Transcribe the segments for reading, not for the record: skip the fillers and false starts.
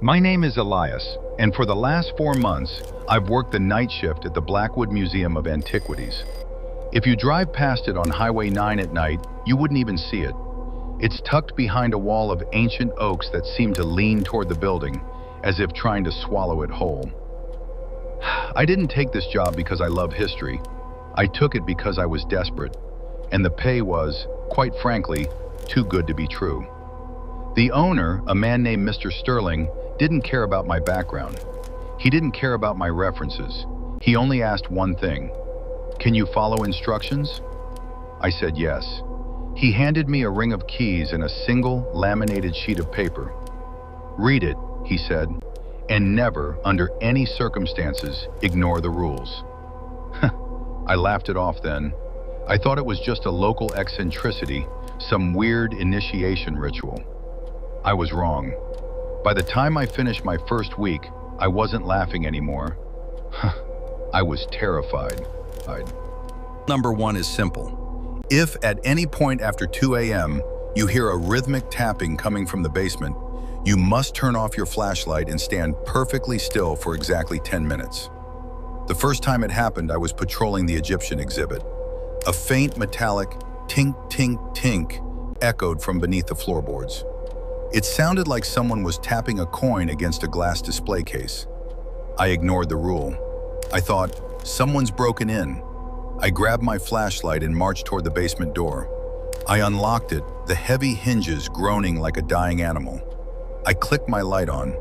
My name is Elias, and for the last 4 months, I've worked the night shift at the Blackwood Museum of Antiquities. If you drive past it on Highway 9 at night, you wouldn't even see it. It's tucked behind a wall of ancient oaks that seem to lean toward the building, as if trying to swallow it whole. I didn't take this job because I love history. I took it because I was desperate, and the pay was, quite frankly, too good to be true. The owner, a man named Mr. Sterling, didn't care about my background. He didn't care about my references. He only asked one thing: "Can you follow instructions?" I said yes. He handed me a ring of keys and a single laminated sheet of paper. "Read it," he said, "and never, under any circumstances, ignore the rules." I laughed it off then. I thought it was just a local eccentricity, some weird initiation ritual. I was wrong. By the time I finished my first week, I wasn't laughing anymore. I was terrified. Number 1 is simple. If at any point after 2 a.m. you hear a rhythmic tapping coming from the basement, you must turn off your flashlight and stand perfectly still for exactly 10 minutes. The first time it happened, I was patrolling the Egyptian exhibit. A faint metallic tink, tink, tink echoed from beneath the floorboards. It sounded like someone was tapping a coin against a glass display case. I ignored the rule. I thought, someone's broken in. I grabbed my flashlight and marched toward the basement door. I unlocked it, the heavy hinges groaning like a dying animal. I clicked my light on.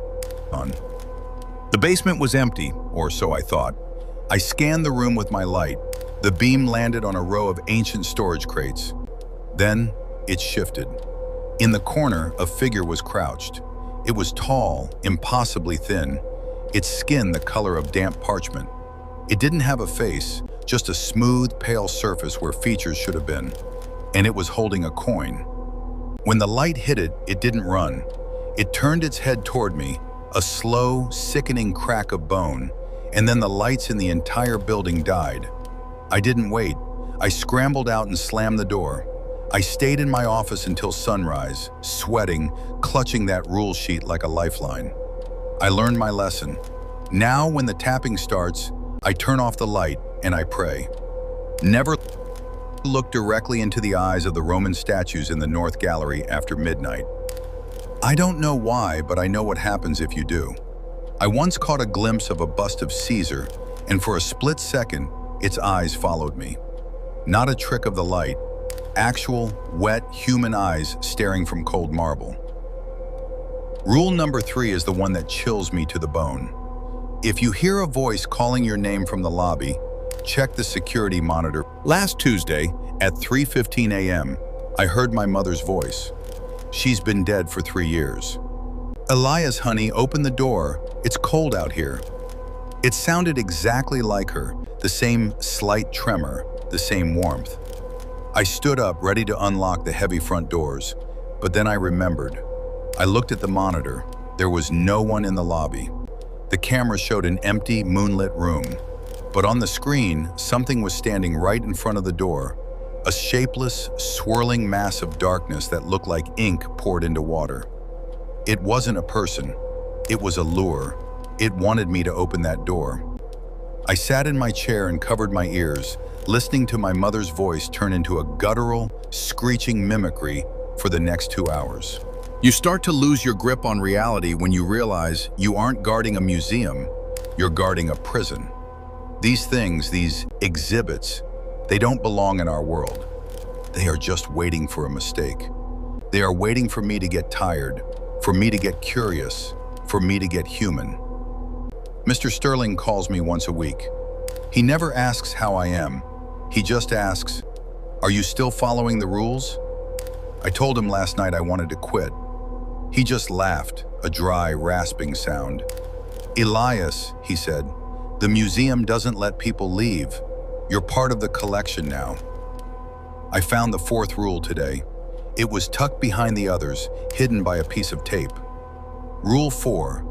The basement was empty, or so I thought. I scanned the room with my light. The beam landed on a row of ancient storage crates. Then, it shifted. In the corner, a figure was crouched. It was tall, impossibly thin, its skin the color of damp parchment. It didn't have a face, just a smooth, pale surface where features should have been, and it was holding a coin. When the light hit it, it didn't run. It turned its head toward me, a slow, sickening crack of bone, and then the lights in the entire building died. I didn't wait. I scrambled out and slammed the door. I stayed in my office until sunrise, sweating, clutching that rule sheet like a lifeline. I learned my lesson. Now, when the tapping starts, I turn off the light and I pray. Never look directly into the eyes of the Roman statues in the North Gallery after midnight. I don't know why, but I know what happens if you do. I once caught a glimpse of a bust of Caesar, and for a split second, its eyes followed me. Not a trick of the light. Actual, wet, human eyes staring from cold marble. Rule number 3 is the one that chills me to the bone. If you hear a voice calling your name from the lobby, check the security monitor. Last Tuesday, at 3:15 a.m., I heard my mother's voice. She's been dead for 3 years. "Elias, honey, open the door. It's cold out here." It sounded exactly like her, the same slight tremor, the same warmth. I stood up, ready to unlock the heavy front doors, but then I remembered. I looked at the monitor. There was no one in the lobby. The camera showed an empty, moonlit room, but on the screen, something was standing right in front of the door, a shapeless, swirling mass of darkness that looked like ink poured into water. It wasn't a person. It was a lure. It wanted me to open that door. I sat in my chair and covered my ears, listening to my mother's voice turn into a guttural, screeching mimicry for the next 2 hours. You start to lose your grip on reality when you realize you aren't guarding a museum, you're guarding a prison. These things, these exhibits, they don't belong in our world. They are just waiting for a mistake. They are waiting for me to get tired, for me to get curious, for me to get human. Mr. Sterling calls me once a week. He never asks how I am. He just asks, "Are you still following the rules?" I told him last night I wanted to quit. He just laughed, a dry, rasping sound. "Elias," he said, "the museum doesn't let people leave. You're part of the collection now." I found the 4th rule today. It was tucked behind the others, hidden by a piece of tape. Rule 4.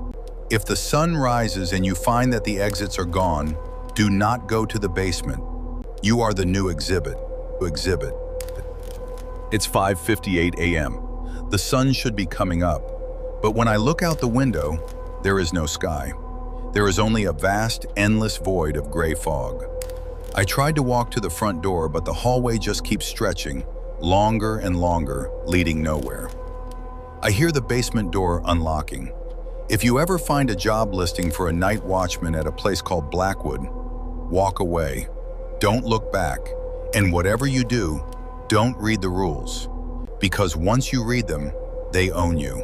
If the sun rises and you find that the exits are gone, do not go to the basement. You are the new exhibit. It's 5:58 a.m. The sun should be coming up, but when I look out the window, there is no sky. There is only a vast, endless void of gray fog. I tried to walk to the front door, but the hallway just keeps stretching, longer and longer, leading nowhere. I hear the basement door unlocking. If you ever find a job listing for a night watchman at a place called Blackwood, walk away. Don't look back. And whatever you do, don't read the rules. Because once you read them, they own you.